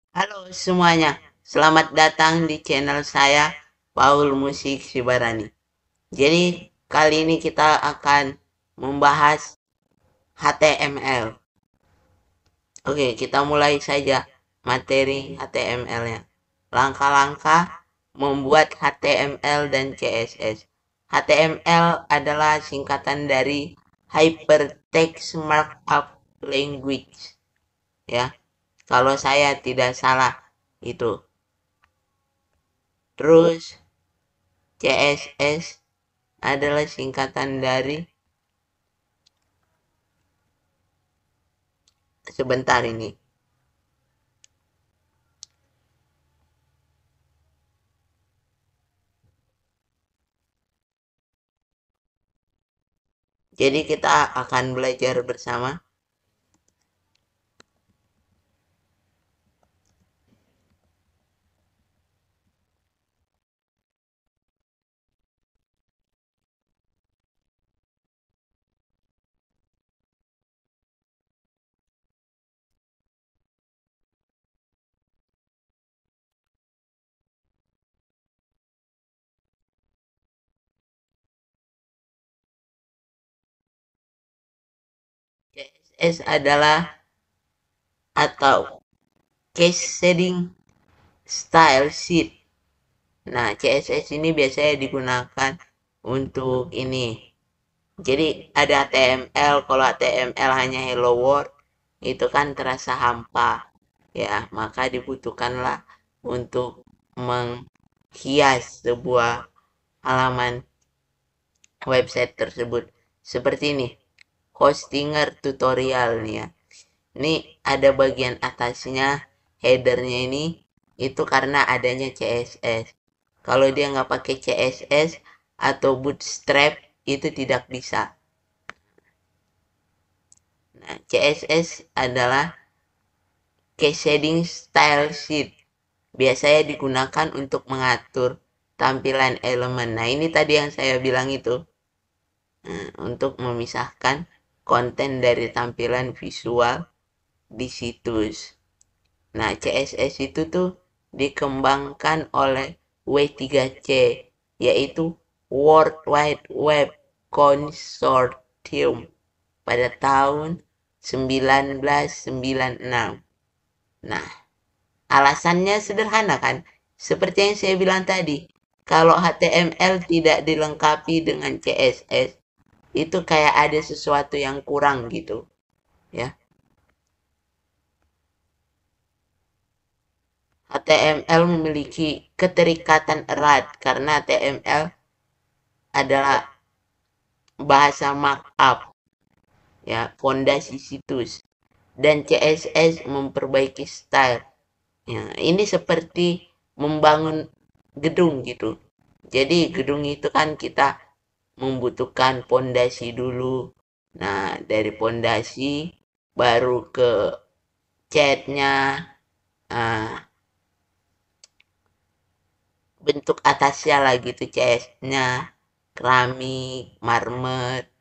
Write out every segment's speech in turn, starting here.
Halo semuanya, selamat datang di channel saya, Paul Musik Sibarani. Jadi, kali ini kita akan membahas HTML. Oke, kita mulai saja materi HTML-nya. Langkah-langkah membuat HTML dan CSS. HTML adalah singkatan dari Hypertext Markup Language. Ya, kalau saya tidak salah itu. Terus CSS adalah singkatan dari, sebentar ini. Jadi kita akan belajar bersama. CSS adalah atau case setting style sheet. Nah, CSS ini biasanya digunakan untuk ini. Jadi ada HTML, kalau HTML hanya hello world, itu kan terasa hampa. Ya, maka dibutuhkanlah untuk menghias sebuah halaman website tersebut. Seperti ini, Hostinger tutorial nih ya. Ini ada bagian atasnya, headernya ini, itu karena adanya CSS. Kalau dia nggak pakai CSS atau Bootstrap, itu tidak bisa. Nah, CSS adalah case shading style sheet. Biasanya digunakan untuk mengatur tampilan elemen. Nah, ini tadi yang saya bilang itu. Untuk memisahkan konten dari tampilan visual di situs. Nah, CSS itu tuh dikembangkan oleh W3C, yaitu World Wide Web Consortium pada tahun 1996. Nah, alasannya sederhana kan? Seperti yang saya bilang tadi, kalau HTML tidak dilengkapi dengan CSS, itu kayak ada sesuatu yang kurang gitu, ya. HTML memiliki keterikatan erat karena HTML adalah bahasa markup, ya, fondasi situs, dan CSS memperbaiki style. Ya, ini seperti membangun gedung gitu. Jadi gedung itu kan kita membutuhkan fondasi dulu. Nah, dari fondasi baru ke catnya, bentuk atasnya lah gitu, CS-nya, keramik, marmer,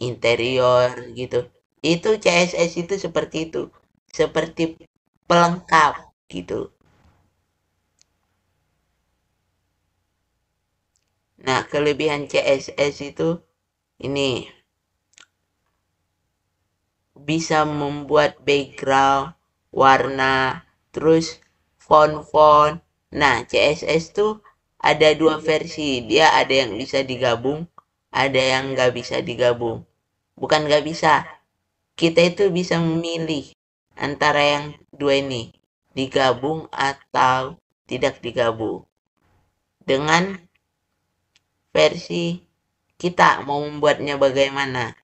interior gitu. Itu CSS itu seperti itu. Seperti pelengkap gitu. Nah, kelebihan CSS itu ini bisa membuat background, warna, terus font-font. Nah, CSS tuh ada dua versi. Dia ada yang bisa digabung, ada yang nggak bisa digabung. Bukan nggak bisa, kita itu bisa memilih antara yang dua ini, digabung atau tidak digabung. Dengan versi kita mau membuatnya bagaimana.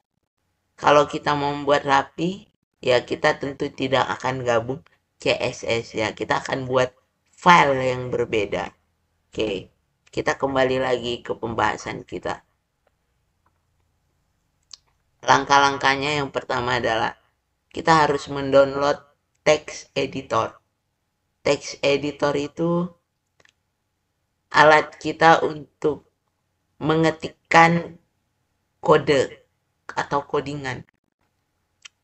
Kalau kita mau membuat rapi, ya kita tentu tidak akan gabung CSS ya. Kita akan buat file yang berbeda. Oke, kita kembali lagi ke pembahasan kita. Langkah-langkahnya yang pertama adalah kita harus mendownload text editor. Text editor itu alat kita untuk mengetikkan kode atau codingan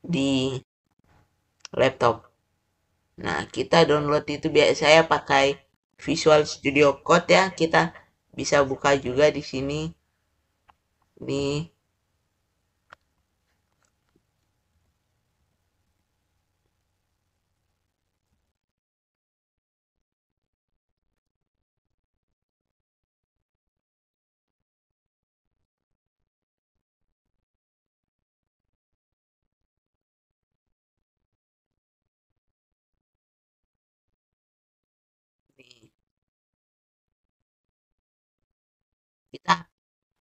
di laptop. Nah, kita download itu biasanya pakai Visual Studio Code ya. Kita bisa buka juga di sini. Nih, nih. Kita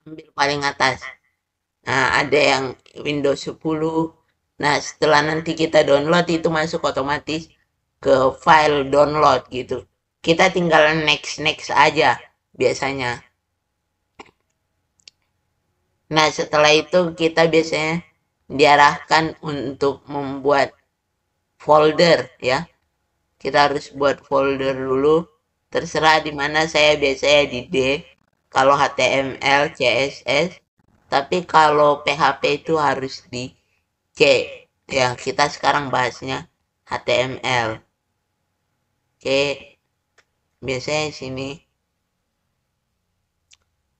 ambil paling atas. Nah, ada yang Windows 10. Nah, setelah nanti kita download itu masuk otomatis ke file download gitu. Kita tinggal next next aja biasanya. Nah, setelah itu kita biasanya diarahkan untuk membuat folder ya. Kita harus buat folder dulu. Terserah di mana, saya biasanya di D. Kalau HTML, CSS. Tapi kalau PHP itu harus di C. Ya, kita sekarang bahasnya HTML. Oke, biasanya di sini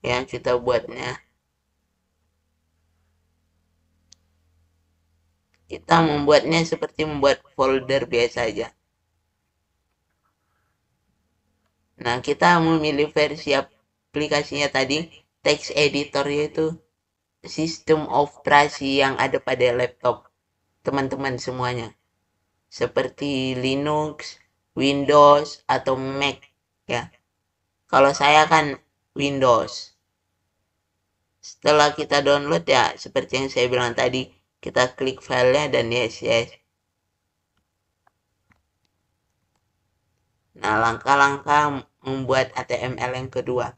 yang kita buatnya. Kita membuatnya seperti membuat folder biasa aja. Nah, kita memilih versi aplikasinya tadi, text editor itu sistem operasi yang ada pada laptop teman-teman semuanya. Seperti Linux, Windows, atau Mac ya. Kalau saya kan Windows. Setelah kita download ya, seperti yang saya bilang tadi, kita klik filenya dan yes, yes. Nah, langkah-langkah membuat HTML yang kedua.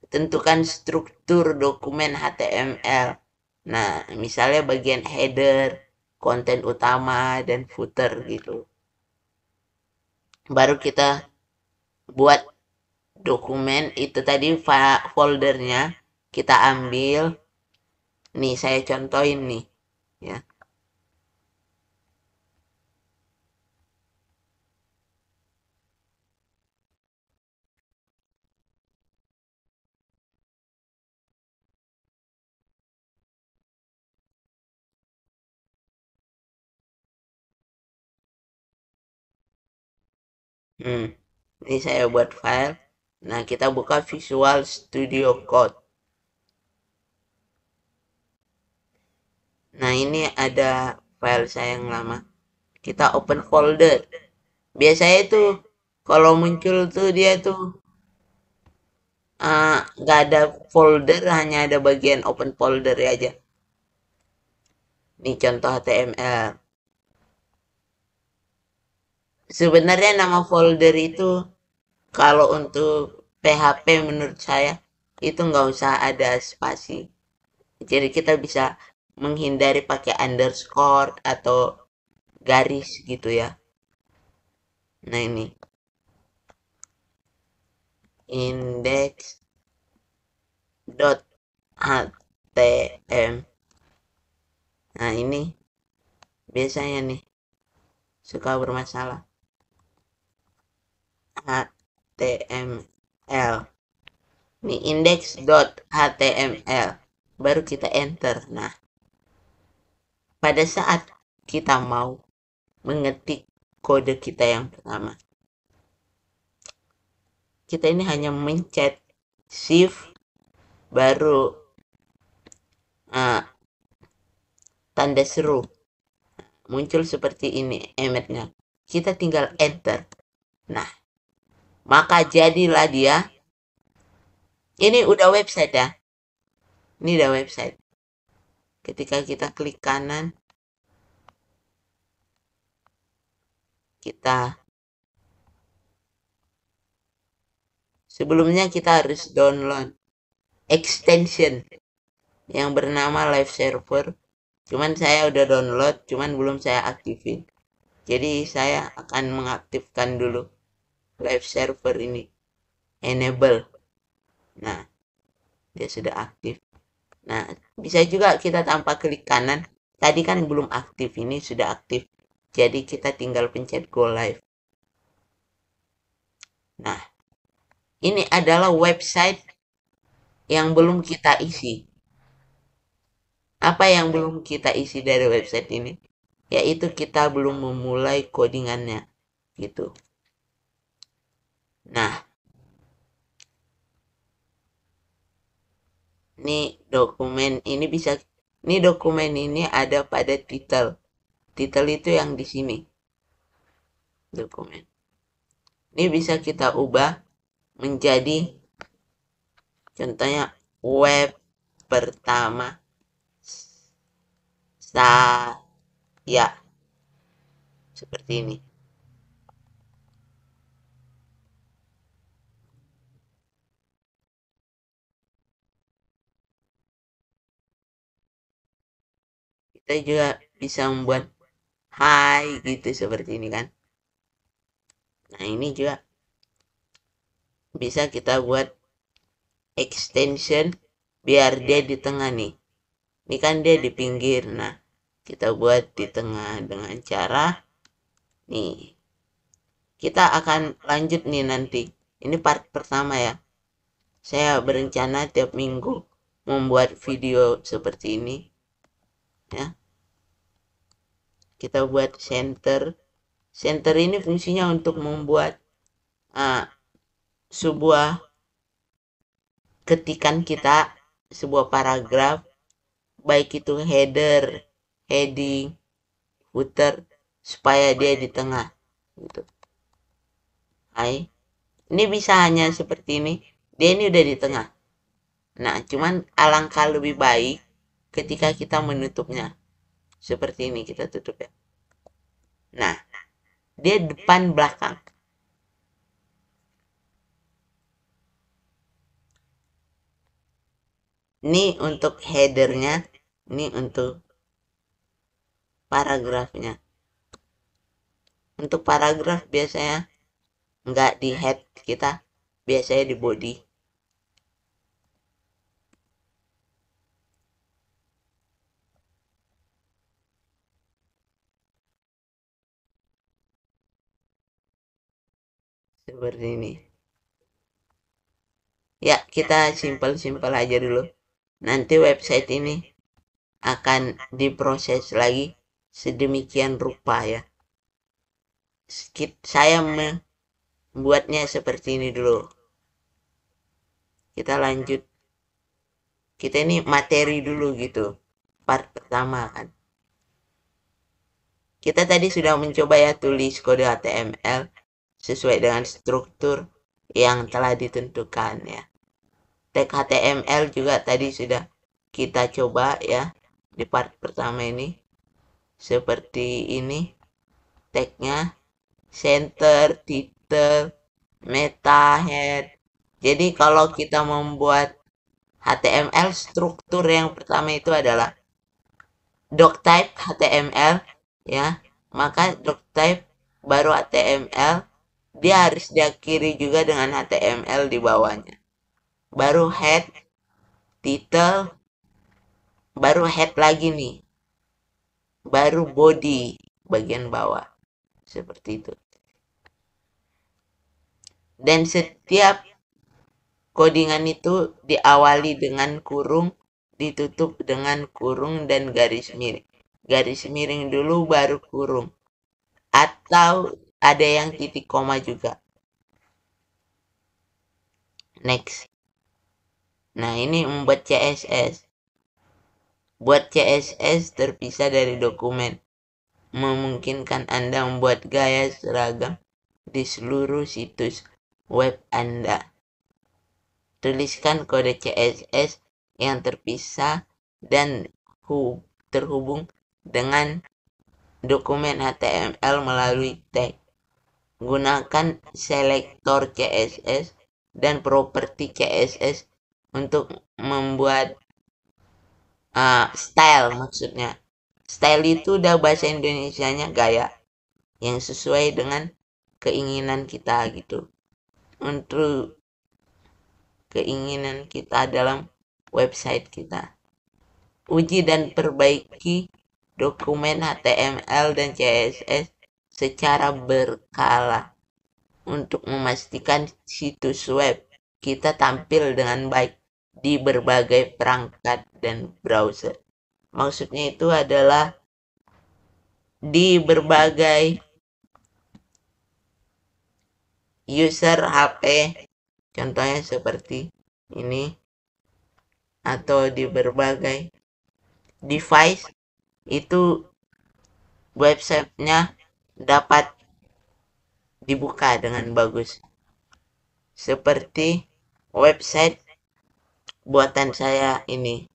Tentukan struktur dokumen HTML. Nah, misalnya bagian header, konten utama, dan footer gitu. Baru kita buat dokumen itu tadi, foldernya kita ambil. Nih, saya contohin nih. Ya. Ini saya buat file. Nah, kita buka Visual Studio Code. Nah, ini ada file saya yang lama. Kita open folder. Biasanya itu kalau muncul tuh dia tuh nggak ada folder, hanya ada bagian open folder aja. Ini contoh HTML. Sebenarnya nama folder itu kalau untuk PHP menurut saya itu nggak usah ada spasi. Jadi kita bisa menghindari pakai underscore atau garis gitu ya. Nah ini index.htm. Nah ini biasanya nih suka bermasalah. HTML. Ini index.html. Baru kita enter. Nah, pada saat kita mau mengetik kode kita yang pertama, kita ini hanya mencet shift baru tanda seru muncul seperti ini emetnya. Kita tinggal enter. Nah, maka jadilah dia. Ini udah website ya. Ini udah website. Ketika kita klik kanan, sebelumnya kita harus download extension yang bernama Live Server. Cuman saya udah download, cuman belum saya aktifin. Jadi saya akan mengaktifkan dulu Live Server ini. Enable. Nah, dia sudah aktif. Nah, bisa juga kita tanpa klik kanan. Tadi kan belum aktif, ini sudah aktif. Jadi kita tinggal pencet go live. Nah, ini adalah website yang belum kita isi. Apa yang belum kita isi dari website ini? Yaitu kita belum memulai codingannya, gitu. Nah, ini dokumen ini ada pada title. Title itu yang di sini. Dokumen. Ini bisa kita ubah menjadi contohnya web pertama saya, seperti ini. Kita juga bisa membuat hai gitu seperti ini kan. Nah, ini juga bisa kita buat extension biar dia di tengah nih. Ini kan dia di pinggir. Nah, kita buat di tengah dengan cara nih. Kita akan lanjut nih nanti. Ini part pertama ya. Saya berencana tiap minggu membuat video seperti ini. Ya. Kita buat center. Center ini fungsinya untuk membuat sebuah ketikan kita, sebuah paragraf, baik itu header, heading, footer, supaya dia di tengah gitu. Hai, ini bisa hanya seperti ini, dia ini udah di tengah. Nah, cuman alangkah lebih baik ketika kita menutupnya seperti ini, kita tutup ya. Nah, dia depan belakang. Ini untuk headernya, ini untuk paragrafnya. Untuk paragraf biasanya nggak di head kita, biasanya di body. Seperti ini. Ya, kita simpel-simpel aja dulu. Nanti website ini akan diproses lagi sedemikian rupa ya. Saya membuatnya seperti ini dulu. Kita lanjut. Kita ini materi dulu gitu. Part pertama kan. Kita tadi sudah mencoba ya tulis kode HTML sesuai dengan struktur yang telah ditentukan ya. Tag HTML juga tadi sudah kita coba ya di part pertama ini. Seperti ini tagnya, center, title, meta, head. Jadi kalau kita membuat HTML, struktur yang pertama itu adalah doctype HTML ya. Maka doctype baru HTML, dia harus diakhiri juga dengan HTML di bawahnya. Baru head, title, baru head lagi nih. Baru body bagian bawah. Seperti itu. Dan setiap codingan itu diawali dengan kurung, ditutup dengan kurung dan garis miring. Garis miring dulu baru kurung. Atau ada yang titik koma juga. Next. Nah, ini membuat CSS. Buat CSS terpisah dari dokumen. Memungkinkan Anda membuat gaya seragam di seluruh situs web Anda. Tuliskan kode CSS yang terpisah dan terhubung dengan dokumen HTML melalui tag. Gunakan selektor CSS dan properti CSS untuk membuat style maksudnya. Style itu udah bahasa Indonesianya gaya yang sesuai dengan keinginan kita gitu. Untuk keinginan kita dalam website kita. Uji dan perbaiki dokumen HTML dan CSS secara berkala untuk memastikan situs web kita tampil dengan baik di berbagai perangkat dan browser. Maksudnya itu adalah di berbagai user HP, contohnya seperti ini, atau di berbagai device, itu websitenya dapat dibuka dengan bagus. Seperti website buatan saya ini.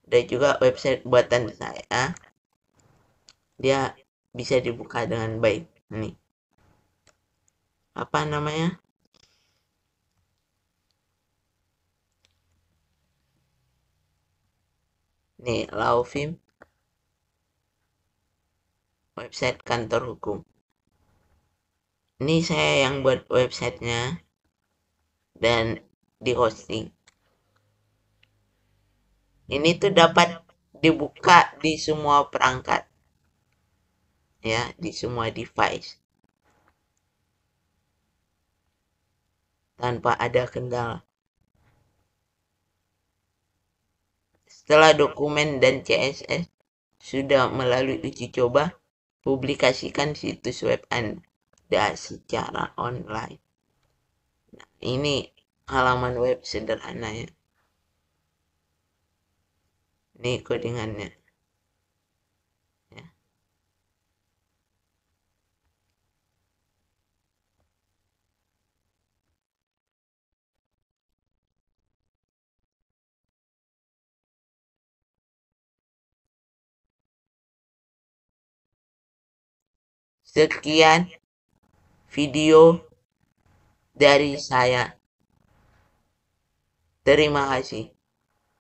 Dan juga website buatan saya, dia bisa dibuka dengan baik. Nih. Apa namanya? Nih, Laufim. Website kantor hukum. Ini saya yang buat websitenya dan di hosting. Ini tuh dapat dibuka di semua perangkat, ya, di semua device tanpa ada kendala. Setelah dokumen dan CSS sudah melalui uji coba, publikasikan situs web Anda secara online. Nah, ini halaman web sederhananya. Ini codingannya. Ya. Sekian video dari saya. Terima kasih.